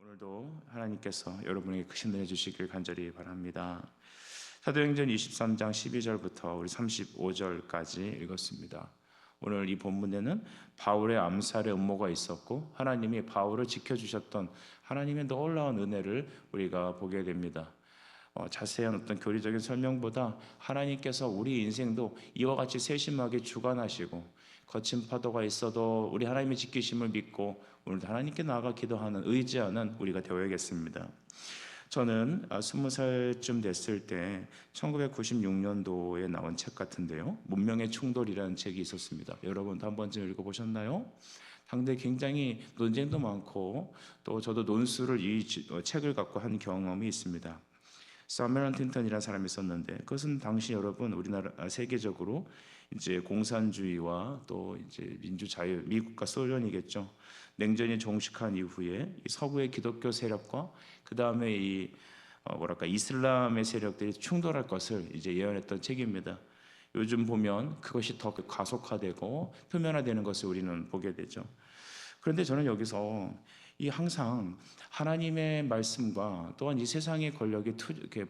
오늘도 하나님께서 여러분에게 크신 은혜 주시길 간절히 바랍니다. 사도행전 23장 12절부터 우리 35절까지 읽었습니다. 오늘 이 본문에는 바울의 암살의 음모가 있었고 하나님이 바울을 지켜주셨던 하나님의 놀라운 은혜를 우리가 보게 됩니다. 자세한 어떤 교리적인 설명보다 하나님께서 우리 인생도 이와 같이 세심하게 주관하시고 거친 파도가 있어도 우리 하나님의 지키심을 믿고 오늘도 하나님께 나아가 기도하는 의지하는 우리가 되어야겠습니다. 저는 20살쯤 됐을 때 1996년도에 나온 책 같은데요, 문명의 충돌이라는 책이 있었습니다. 여러분도 한 번쯤 읽어보셨나요? 당대 굉장히 논쟁도 많고 또 저도 논술을 이 책을 갖고 한 경험이 있습니다. 사뮤엘 헌팅턴이라는 사람이 있었는데, 그것은 당시 여러분 우리나라 세계적으로 이제 공산주의와 또 이제 민주자유, 미국과 소련이겠죠. 냉전이 종식한 이후에 이 서구의 기독교 세력과 그 다음에 이 이슬람의 세력들이 충돌할 것을 이제 예언했던 책입니다. 요즘 보면 그것이 더 가속화되고 표면화되는 것을 우리는 보게 되죠. 그런데 저는 여기서 항상 하나님의 말씀과 또한 이 세상의 권력이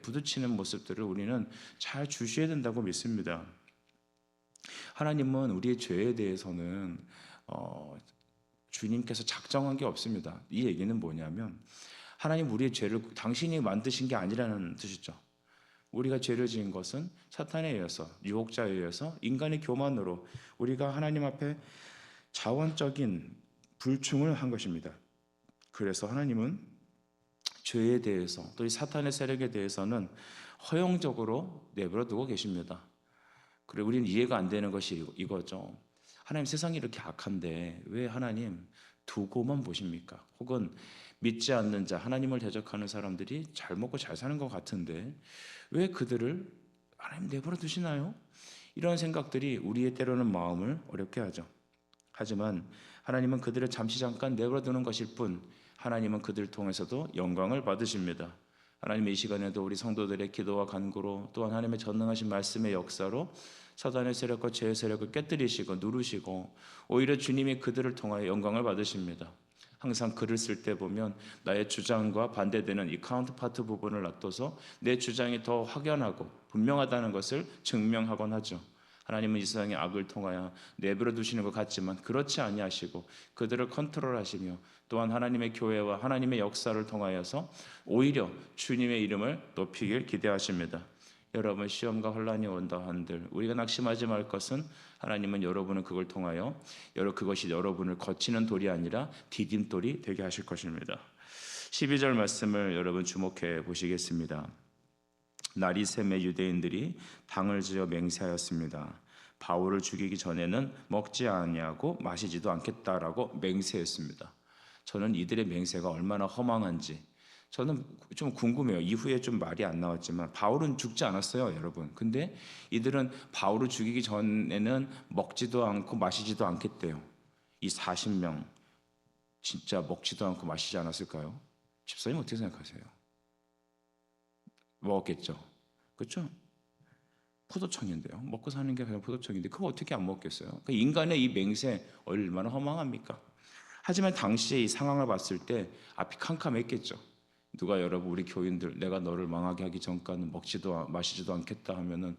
부딪히는 모습들을 우리는 잘 주셔야 된다고 믿습니다. 하나님은 우리의 죄에 대해서는 주님께서 작정한 게 없습니다. 이 얘기는 뭐냐면 하나님 우리의 죄를 당신이 만드신 게 아니라는 뜻이죠. 우리가 죄를 지은 것은 사탄에 의해서, 유혹자에 의해서, 인간의 교만으로 우리가 하나님 앞에 자원적인 불충을 한 것입니다. 그래서 하나님은 죄에 대해서 또 이 사탄의 세력에 대해서는 허용적으로 내버려 두고 계십니다. 그리고 우리는 이해가 안 되는 것이 이거죠. 하나님, 세상이 이렇게 악한데 왜 하나님 두고만 보십니까? 혹은 믿지 않는 자, 하나님을 대적하는 사람들이 잘 먹고 잘 사는 것 같은데 왜 그들을 하나님 내버려 두시나요? 이런 생각들이 우리의 때로는 마음을 어렵게 하죠. 하지만 하나님은 그들을 잠시 잠깐 내버려 두는 것일 뿐 하나님은 그들을 통해서도 영광을 받으십니다. 하나님의 이 시간에도 우리 성도들의 기도와 간구로 또한 하나님의 전능하신 말씀의 역사로 사단의 세력과 죄의 세력을 깨뜨리시고 누르시고 오히려 주님이 그들을 통하여 영광을 받으십니다. 항상 글을 쓸 때 보면 나의 주장과 반대되는 이 카운터파트 부분을 놔둬서 내 주장이 더 확연하고 분명하다는 것을 증명하곤 하죠. 하나님은 이 세상의 악을 통하여 내버려 두시는 것 같지만 그렇지 아니하시고 그들을 컨트롤하시며 또한 하나님의 교회와 하나님의 역사를 통하여서 오히려 주님의 이름을 높이길 기대하십니다. 여러분, 시험과 혼란이 온다 한들 우리가 낙심하지 말 것은 하나님은 여러분은 그걸 통하여 그것이 여러분을 거치는 돌이 아니라 디딤돌이 되게 하실 것입니다. 12절 말씀을 여러분 주목해 보시겠습니다. 날이 샘에 유대인들이 당을 지어 맹세하였습니다. 바울을 죽이기 전에는 먹지 아니하고 마시지도 않겠다라고 맹세했습니다. 저는 이들의 맹세가 얼마나 허망한지 저는 좀 궁금해요. 이후에 좀 말이 안 나왔지만 바울은 죽지 않았어요, 여러분. 근데 이들은 바울을 죽이기 전에는 먹지도 않고 마시지도 않겠대요. 이 40명 진짜 먹지도 않고 마시지 않았을까요? 집사님 어떻게 생각하세요? 먹었겠죠. 그렇죠? 포도청인데요. 먹고 사는 게 그냥 포도청인데 그거 어떻게 안 먹겠어요? 그 인간의 이 맹세 얼마나 허망합니까? 하지만 당시에 이 상황을 봤을 때 앞이 캄캄했겠죠. 누가 여러분 우리 교인들 내가 너를 망하게 하기 전까지는 먹지도 마시지도 않겠다 하면은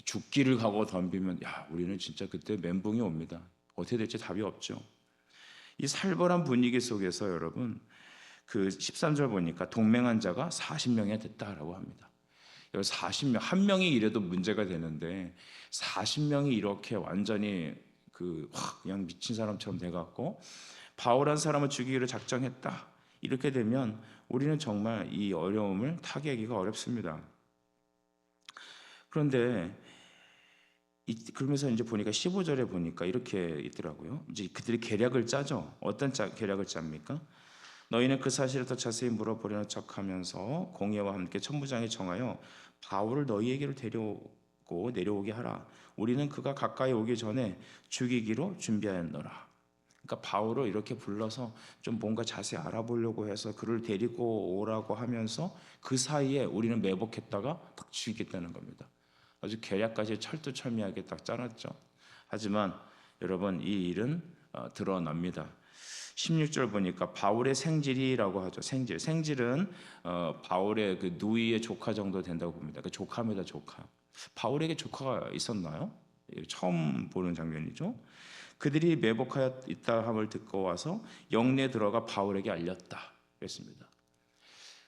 죽기를 각오 덤비면 우리는 진짜 그때 멘붕이 옵니다. 어떻게 될지 답이 없죠. 이 살벌한 분위기 속에서 여러분 그 13절 보니까 동맹한 자가 40명이 됐다라고 합니다. 40명, 한 명이 이래도 문제가 되는데 40명이 이렇게 완전히 그냥 미친 사람처럼 돼갖고 바울한 사람을 죽이기로 작정했다. 이렇게 되면 우리는 정말 이 어려움을 타개하기가 어렵습니다. 그런데 그러면서 이제 보니까 15절에 보니까 이렇게 있더라고요. 이제 그들이 계략을 짜죠. 어떤 계략을 짭니까? 너희는 그 사실을 더 자세히 물어보려는 척하면서 공예와 함께 천부장이 정하여 바울을 너희에게로 데려오고 내려오게 하라. 우리는 그가 가까이 오기 전에 죽이기로 준비하였노라. 그러니까 바울을 이렇게 불러서 좀 뭔가 자세히 알아보려고 해서 그를 데리고 오라고 하면서 그 사이에 우리는 매복했다가 딱 죽이겠다는 겁니다. 아주 계략까지 철두철미하게 딱 짜놨죠. 하지만 여러분 이 일은 드러납니다. 16절 보니까 바울의 생질이라고 하죠. 생질은 바울의 그 누이의 조카 정도 된다고 봅니다. 그 조카입니다, 조카. 바울에게 조카가 있었나요? 처음 보는 장면이죠. 그들이 매복하여 있다 함을 듣고 와서 영내에 들어가 바울에게 알렸다 그랬습니다.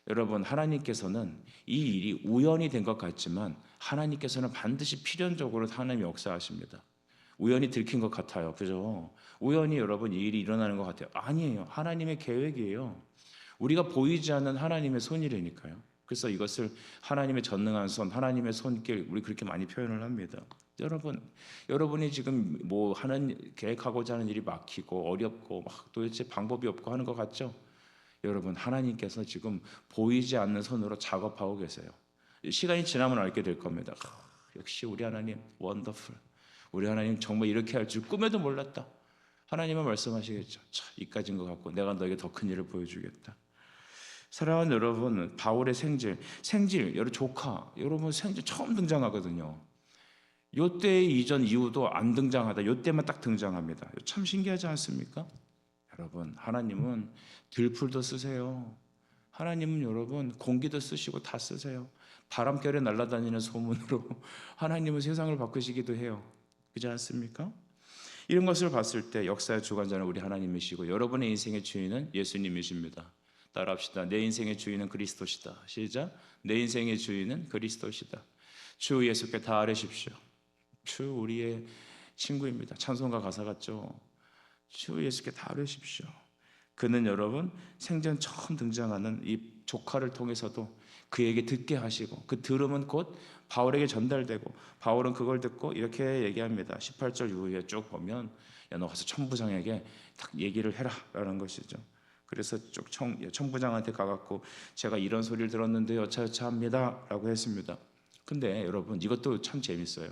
여러분, 하나님께서는 이 일이 우연이 된 것 같지만 하나님께서는 반드시 필연적으로 하나님이 역사하십니다. 우연히 들킨 것 같아요. 그죠? 우연히 여러분 이 일이 일어나는 것 같아요. 아니에요. 하나님의 계획이에요. 우리가 보이지 않는 하나님의 손이라니까요. 그래서 이것을 하나님의 전능한 손, 하나님의 손길, 우리 그렇게 많이 표현을 합니다. 여러분이 지금 뭐 하는 계획하고자 하는 일이 막히고 어렵고 막 도대체 방법이 없고 하는 것 같죠? 여러분, 하나님께서 지금 보이지 않는 손으로 작업하고 계세요. 시간이 지나면 알게 될 겁니다. 역시 우리 하나님 원더풀. 우리 하나님 정말 이렇게 할 줄 꿈에도 몰랐다. 하나님은 말씀하시겠죠. 자, 이까지인 것 같고 내가 너에게 더 큰 일을 보여주겠다. 사랑하는 여러분, 바울의 생질, 여러분 조카, 여러분 생질 처음 등장하거든요. 요때 이전 이후도 안 등장하다. 요때만 딱 등장합니다. 참 신기하지 않습니까? 여러분, 하나님은 들풀도 쓰세요. 하나님은 여러분 공기도 쓰시고 다 쓰세요. 바람결에 날아다니는 소문으로 하나님은 세상을 바꾸시기도 해요. 그렇지 않습니까? 이런 것을 봤을 때 역사의 주관자는 우리 하나님이시고 여러분의 인생의 주인은 예수님이십니다. 따라합시다. 내 인생의 주인은 그리스도시다. 시작. 내 인생의 주인은 그리스도시다. 주 예수께 다 아뢰십시오. 주 우리의 친구입니다. 찬송가 가사 같죠? 주 예수께 다 아뢰십시오. 그는 여러분 생전 처음 등장하는 이 조카를 통해서도 그에게 듣게 하시고 그 들음은 곧 바울에게 전달되고 바울은 그걸 듣고 이렇게 얘기합니다. 18절 이후에 쭉 보면 야, 너 가서 천부장에게 딱 얘기를 해라 라는 것이죠. 그래서 쭉 천부장한테 가갖고 제가 이런 소리를 들었는데 여차여차합니다 라고 했습니다. 근데 여러분 이것도 참 재밌어요.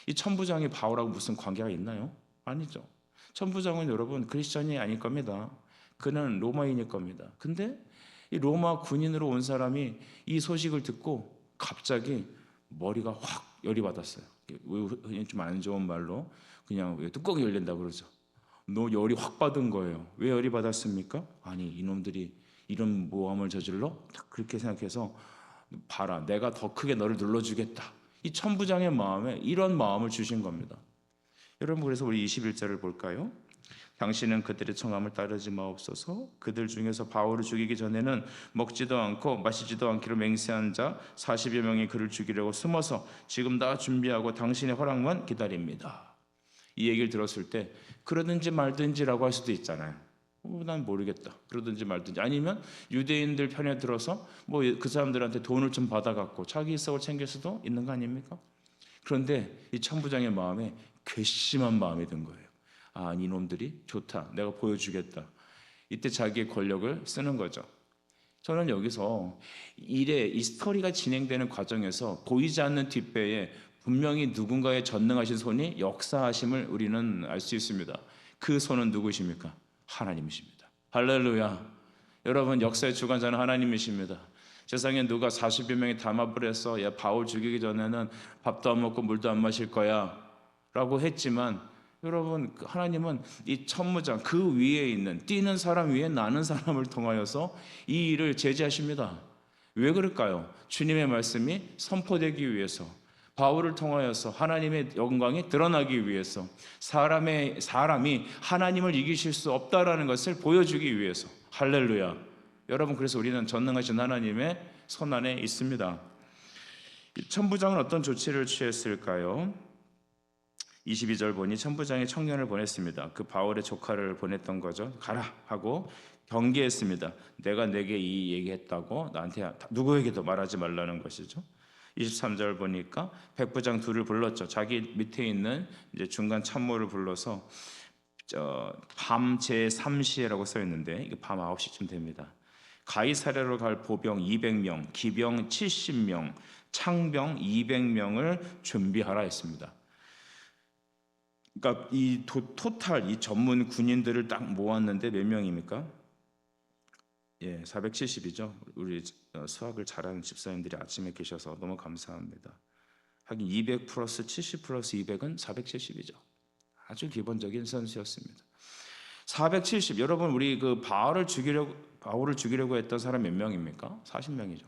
이 천부장이 바울하고 무슨 관계가 있나요? 아니죠. 천부장은 여러분 크리스천이 아닐 겁니다. 그는 로마인일 겁니다. 근데 이 로마 군인으로 온 사람이 이 소식을 듣고 갑자기 머리가 확 열이 받았어요. 좀 안 좋은 말로 그냥 뚜껑이 열린다 그러죠. 너 열이 확 받은 거예요. 왜 열이 받았습니까? 아니 이놈들이 이런 모함을 저질러? 딱 그렇게 생각해서 봐라 내가 더 크게 너를 눌러주겠다. 이 천부장의 마음에 이런 마음을 주신 겁니다. 여러분 그래서 우리 21절을 볼까요? 당신은 그들의 청함을 따르지 마옵소서. 그들 중에서 바울을 죽이기 전에는 먹지도 않고 마시지도 않기로 맹세한 자 40여 명이 그를 죽이려고 숨어서 지금 다 준비하고 당신의 허락만 기다립니다. 이 얘기를 들었을 때 그러든지 말든지라고 할 수도 있잖아요. 난 모르겠다. 그러든지 말든지 아니면 유대인들 편에 들어서 뭐 그 사람들한테 돈을 좀 받아갖고 자기 일석을 챙길 수도 있는 거 아닙니까? 그런데 이 천부장의 마음에 괘씸한 마음이 든 거예요. 아, 이놈들이 좋다. 내가 보여주겠다. 이때 자기의 권력을 쓰는 거죠. 저는 여기서 이 스토리가 진행되는 과정에서 보이지 않는 뒷배에 분명히 누군가의 전능하신 손이 역사하심을 우리는 알 수 있습니다. 그 손은 누구십니까? 하나님이십니다. 할렐루야. 여러분 역사의 주관자는 하나님이십니다. 세상에 누가 40여 명이 담합을 해서 야 바울 죽이기 전에는 밥도 안 먹고 물도 안 마실 거야 라고 했지만 여러분 하나님은 이 천무장 그 위에 있는 뛰는 사람 위에 나는 사람을 통하여서 이 일을 제지하십니다. 왜 그럴까요? 주님의 말씀이 선포되기 위해서 바울을 통하여서 하나님의 영광이 드러나기 위해서 사람이 하나님을 이기실 수 없다라는 것을 보여주기 위해서 할렐루야. 여러분 그래서 우리는 전능하신 하나님의 손안에 있습니다. 천부장은 어떤 조치를 취했을까요? 22절 보니 천부장이 청년을 보냈습니다. 그 바울의 조카를 보냈던 거죠. 가라 하고 경계했습니다. 내가 내게 이 얘기했다고 나한테 누구에게도 말하지 말라는 것이죠. 23절 보니까 백부장 둘을 불렀죠. 자기 밑에 있는 이제 중간 참모를 불러서 밤 제3시에라고 써 있는데 이게 밤 9시쯤 됩니다. 가이사랴로 갈 보병 200명, 기병 70명, 창병 200명을 준비하라 했습니다. 그러니까 이 토탈 이 전문 군인들을 딱 모았는데 몇 명입니까? 예, 470이죠. 우리 수학을 잘하는 집사님들이 아침에 계셔서 너무 감사합니다. 하긴 200 플러스 70 플러스 200은 470이죠. 아주 기본적인 선수였습니다. 470. 여러분 우리 그 바울을 죽이려고 했던 사람 몇 명입니까? 40명이죠.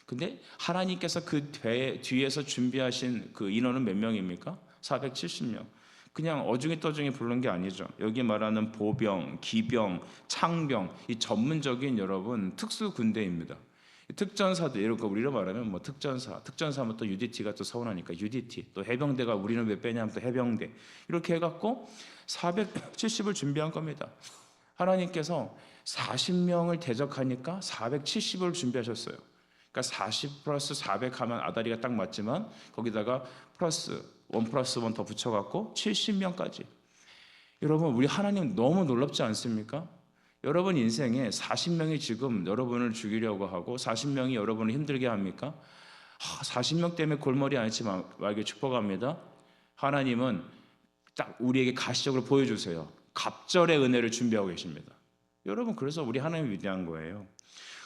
근데 하나님께서 그 뒤에서 준비하신 그 인원은 몇 명입니까? 470명. 그냥 어중이 떠중이 부른 게 아니죠. 여기 말하는 보병, 기병, 창병, 이 전문적인 여러분 특수 군대입니다. 특전사도 이런 거 우리로 말하면 뭐 특전사면 또 UDT가 또 서운하니까 UDT, 또 해병대가 우리는 왜 빼냐면 또 해병대, 이렇게 해갖고 470을 준비한 겁니다. 하나님께서 40명을 대적하니까 470을 준비하셨어요. 그러니까 40 플러스 400 하면 아다리가 딱 맞지만 거기다가 플러스 1 플러스 1 더 붙여갖고 70명까지. 여러분 우리 하나님 너무 놀랍지 않습니까? 여러분 인생에 40명이 지금 여러분을 죽이려고 하고 40명이 여러분을 힘들게 합니까? 40명 때문에 골머리 앓지 말게 축복합니다. 하나님은 딱 우리에게 가시적으로 보여주세요. 갑절의 은혜를 준비하고 계십니다. 여러분 그래서 우리 하나님이 위대한 거예요.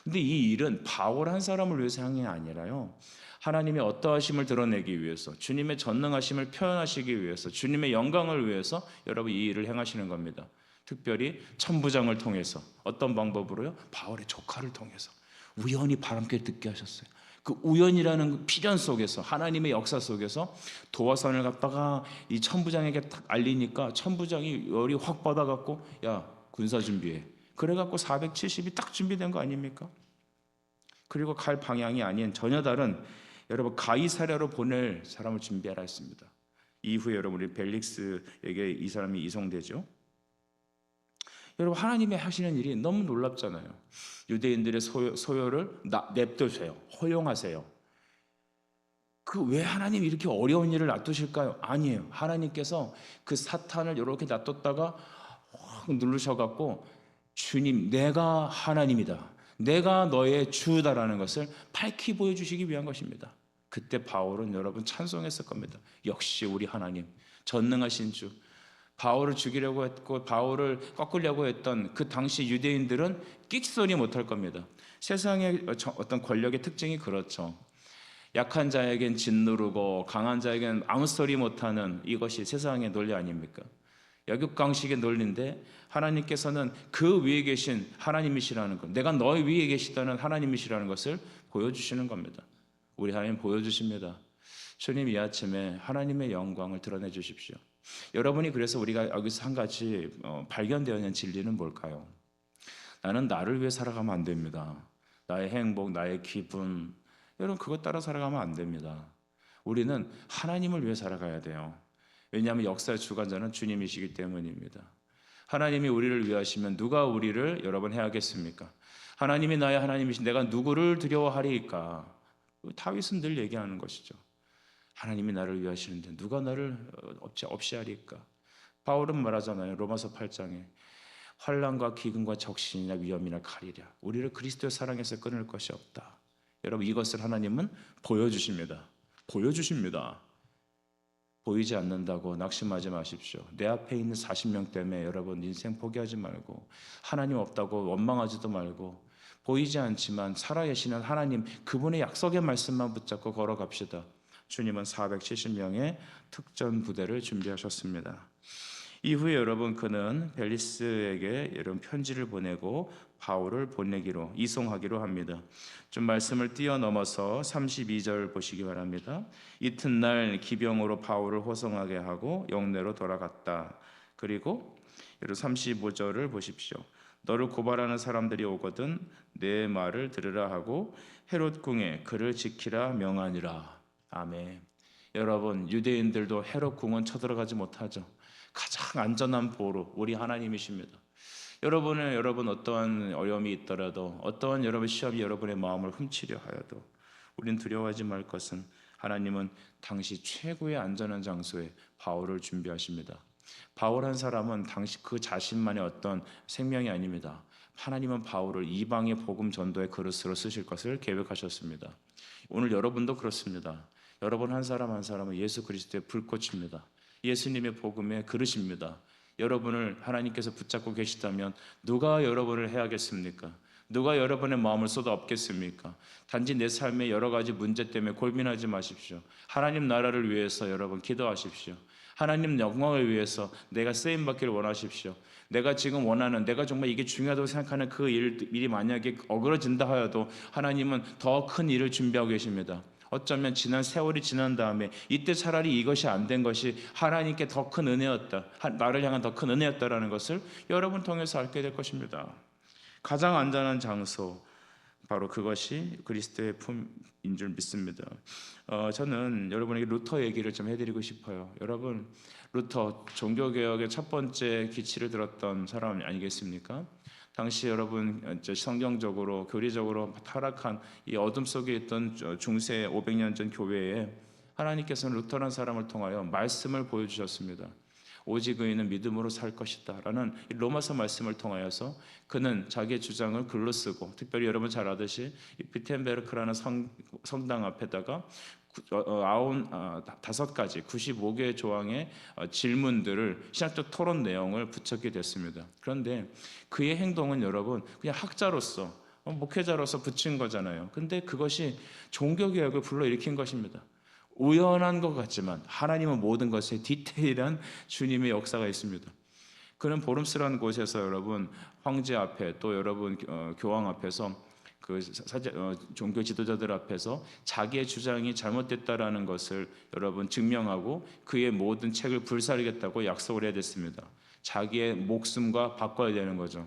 근데 이 일은 바울 한 사람을 위해서 한 게 아니라요, 하나님의 어떠하심을 드러내기 위해서, 주님의 전능하심을 표현하시기 위해서, 주님의 영광을 위해서 여러분 이 일을 행하시는 겁니다. 특별히 천부장을 통해서. 어떤 방법으로요? 바울의 조카를 통해서 우연히 바람결 듣게 하셨어요. 그 우연이라는 필연 속에서, 하나님의 역사 속에서 도화선을 갖다가 이 천부장에게 딱 알리니까 천부장이 열이 확 받아갖고 야 군사 준비해. 그래갖고 470이 딱 준비된 거 아닙니까? 그리고 갈 방향이 아닌 전혀 다른 여러분 가이사랴로 보낼 사람을 준비하라 했습니다. 이후에 여러분 우리 벨릭스에게 이 사람이 이송되죠. 여러분 하나님의 하시는 일이 너무 놀랍잖아요. 유대인들의 소요를 냅두세요. 허용하세요. 그 왜 하나님 이렇게 어려운 일을 놔두실까요? 아니에요. 하나님께서 그 사탄을 이렇게 놔뒀다가 확 누르셔갖고 주님 내가 하나님이다, 내가 너의 주다라는 것을 밝히 보여주시기 위한 것입니다. 그때 바울은 여러분 찬송했을 겁니다. 역시 우리 하나님 전능하신 주. 바울을 죽이려고 했고 바울을 꺾으려고 했던 그 당시 유대인들은 끽소리 못할 겁니다. 세상의 어떤 권력의 특징이 그렇죠. 약한 자에겐 짓누르고 강한 자에겐 아무 소리 못하는, 이것이 세상의 논리 아닙니까? 역육강식의 논리인데 하나님께서는 그 위에 계신 하나님이시라는 것, 내가 너희 위에 계시다는 하나님이시라는 것을 보여주시는 겁니다. 우리 하나님 보여주십니다. 주님 이 아침에 하나님의 영광을 드러내 주십시오. 여러분이 그래서 우리가 여기서 한 가지 발견되어 있는 진리는 뭘까요? 나는 나를 위해 살아가면 안 됩니다. 나의 행복, 나의 기분, 여러분 그것 따라 살아가면 안 됩니다. 우리는 하나님을 위해 살아가야 돼요. 왜냐하면 역사의 주관자는 주님이시기 때문입니다. 하나님이 우리를 위하시면 누가 우리를 여러분 해야겠습니까? 하나님이 나의 하나님이신 내가 누구를 두려워하리까? 다윗은 늘 얘기하는 것이죠. 하나님이 나를 위하시는데 누가 나를 없이 하리까? 바울은 말하잖아요. 로마서 8장에 환난과 기근과 적신이나 위험이나 칼이랴 우리를 그리스도의 사랑에서 끊을 것이 없다. 여러분 이것을 하나님은 보여주십니다. 보이지 않는다고 낙심하지 마십시오. 내 앞에 있는 40명 때문에 여러분 인생 포기하지 말고, 하나님 없다고 원망하지도 말고, 보이지 않지만 살아계시는 하나님 그분의 약속의 말씀만 붙잡고 걸어갑시다. 주님은 470명의 특전 부대를 준비하셨습니다. 이후에 여러분 그는 벨리스에게 이런 편지를 보내고 바울을 보내기로 이송하기로 합니다. 좀 말씀을 뛰어넘어서 32절 보시기 바랍니다. 이튿날 기병으로 바울을 호송하게 하고 영내로 돌아갔다. 그리고 35절을 보십시오. 너를 고발하는 사람들이 오거든 내 말을 들으라 하고 헤롯 궁에 그를 지키라 명하니라. 아멘. 여러분 유대인들도 헤롯 궁은 쳐들어가지 못하죠. 가장 안전한 보루 우리 하나님이십니다. 여러분 어떠한 어려움이 있더라도, 어떠한 여러분 시험이 여러분의 마음을 훔치려 하여도 우린 두려워하지 말 것은 하나님은 당시 최고의 안전한 장소에 바울을 준비하십니다. 바울 한 사람은 당시 그 자신만의 어떤 생명이 아닙니다. 하나님은 바울을 이방의 복음 전도의 그릇으로 쓰실 것을 계획하셨습니다. 오늘 여러분도 그렇습니다. 여러분 한 사람 한 사람은 예수 그리스도의 불꽃입니다. 예수님의 복음의 그릇입니다. 여러분을 하나님께서 붙잡고 계시다면 누가 여러분을 해야겠습니까? 누가 여러분의 마음을 쏟아 엎겠습니까? 단지 내 삶의 여러 가지 문제 때문에 고민하지 마십시오. 하나님 나라를 위해서 여러분 기도하십시오. 하나님 영광을 위해서 내가 쓰임받기를 원하십시오. 내가 지금 원하는, 내가 정말 이게 중요하다고 생각하는 그 일이 만약에 어그러진다 하여도 하나님은 더 큰 일을 준비하고 계십니다. 어쩌면 지난 세월이 지난 다음에 이때 차라리 이것이 안 된 것이 하나님께 더 큰 은혜였다, 나를 향한 더 큰 은혜였다라는 것을 여러분 통해서 알게 될 것입니다. 가장 안전한 장소, 바로 그것이 그리스도의 품인 줄 믿습니다. 저는 여러분에게 루터 얘기를 좀 해드리고 싶어요. 여러분, 루터 종교개혁의 첫 번째 기치를 들었던 사람 아니겠습니까? 당시 여러분 성경적으로 교리적으로 타락한 이 어둠 속에 있던 중세 500년 전 교회에 하나님께서는 루터라는 사람을 통하여 말씀을 보여주셨습니다. 오직 의인은 믿음으로 살 것이다 라는 로마서 말씀을 통하여서 그는 자기의 주장을 글로 쓰고, 특별히 여러분 잘 아듯이 비텐베르크라는 성당 앞에다가 5가지 95개의 조항의 질문들을 신학적 토론 내용을 붙였게 됐습니다. 그런데 그의 행동은 여러분 그냥 학자로서 목회자로서 붙인 거잖아요. 근데 그것이 종교개혁을 불러일으킨 것입니다. 우연한 것 같지만 하나님은 모든 것에 디테일한 주님의 역사가 있습니다. 그는 보름스라는 곳에서 여러분 황제 앞에, 또 여러분 교황 앞에서 종교 지도자들 앞에서 자기의 주장이 잘못됐다라는 것을 여러분 증명하고 그의 모든 책을 불사르겠다고 약속을 해야 됐습니다. 자기의 목숨과 바꿔야 되는 거죠.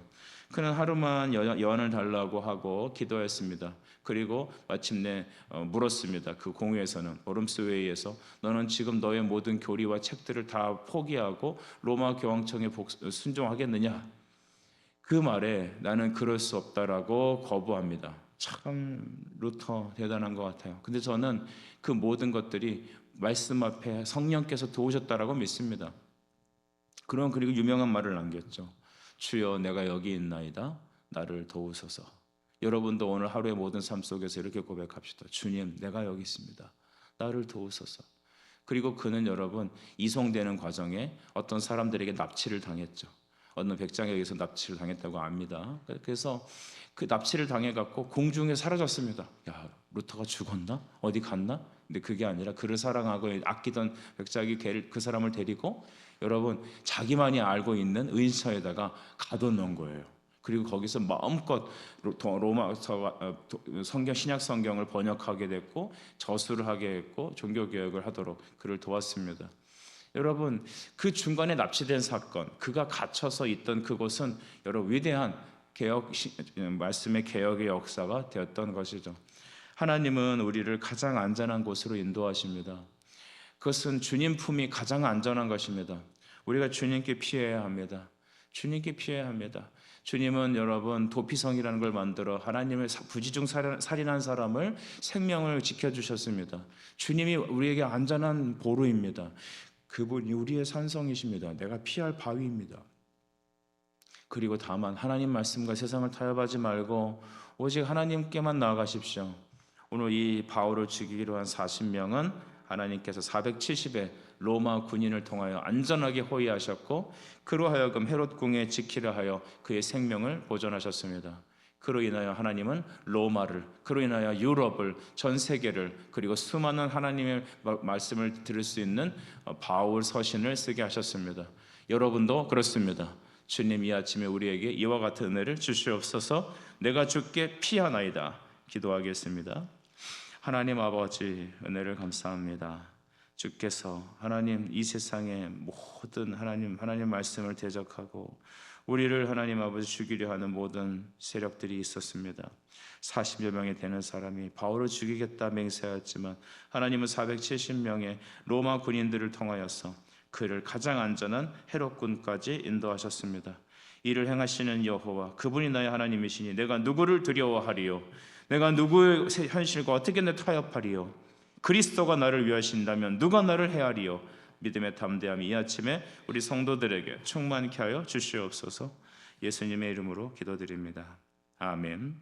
그는 하루만 여한을 달라고 하고 기도했습니다. 그리고 마침내 물었습니다. 그 공회에서는, 오름스 회의에서, 너는 지금 너의 모든 교리와 책들을 다 포기하고 로마 교황청에 순종하겠느냐? 그 말에 나는 그럴 수 없다라고 거부합니다. 참 루터 대단한 것 같아요. 근데 저는 그 모든 것들이 말씀 앞에 성령께서 도우셨다라고 믿습니다. 그리고 유명한 말을 남겼죠. 주여 내가 여기 있나이다, 나를 도우소서. 여러분도 오늘 하루의 모든 삶 속에서 이렇게 고백합시다. 주님, 내가 여기 있습니다, 나를 도우소서. 그리고 그는 여러분 이송되는 과정에 어떤 사람들에게 납치를 당했죠. 어느 백장에 의해서 납치를 당했다고 압니다. 그래서 그 납치를 당해갖고 공중에 사라졌습니다. 야, 루터가 죽었나? 어디 갔나? 근데 그게 아니라 그를 사랑하고 아끼던 백작이 그 사람을 데리고 여러분 자기만이 알고 있는 의인처에다가 가둬놓은 거예요. 그리고 거기서 마음껏 로마서 성경, 신약 성경을 번역하게 됐고 저수를 하게 했고 종교개혁을 하도록 그를 도왔습니다. 여러분 그 중간에 납치된 사건, 그가 갇혀서 있던 그곳은 여러 위대한 말씀의 개혁의 역사가 되었던 것이죠. 하나님은 우리를 가장 안전한 곳으로 인도하십니다. 그것은 주님 품이 가장 안전한 것입니다. 우리가 주님께 피해야 합니다. 주님께 피해야 합니다. 주님은 여러분 도피성이라는 걸 만들어 하나님의 부지중 살인한 사람을 생명을 지켜주셨습니다. 주님이 우리에게 안전한 보루입니다. 그분이 우리의 산성이십니다. 내가 피할 바위입니다. 그리고 다만 하나님 말씀과 세상을 타협하지 말고 오직 하나님께만 나아가십시오. 오늘 이 바울을 죽이기로 한 40명은 하나님께서 470의 로마 군인을 통하여 안전하게 호위하셨고 그로 하여금 헤롯 궁에 지키려 하여 그의 생명을 보존하셨습니다. 그로 인하여 하나님은 로마를, 그로 인하여 유럽을, 전 세계를, 그리고 수많은 하나님의 말씀을 들을 수 있는 바울 서신을 쓰게 하셨습니다. 여러분도 그렇습니다. 주님 이 아침에 우리에게 이와 같은 은혜를 주시옵소서. 내가 주께 피하나이다. 기도하겠습니다. 하나님 아버지, 은혜를 감사합니다. 주께서 하나님 이 세상의 모든 하나님 말씀을 대적하고 우리를 하나님 아버지 죽이려 하는 모든 세력들이 있었습니다. 40여 명이 되는 사람이 바울을 죽이겠다 맹세하였지만 하나님은 470명의 로마 군인들을 통하여서 그를 가장 안전한 헤롯군까지 인도하셨습니다. 이를 행하시는 여호와, 그분이 나의 하나님이시니 내가 누구를 두려워하리요? 내가 누구의 현실과 어떻게 내 타협하리요? 그리스도가 나를 위하신다면 누가 나를 해하리요? 믿음의 담대함이 이 아침에 우리 성도들에게 충만케 하여 주시옵소서. 예수님의 이름으로 기도드립니다. 아멘.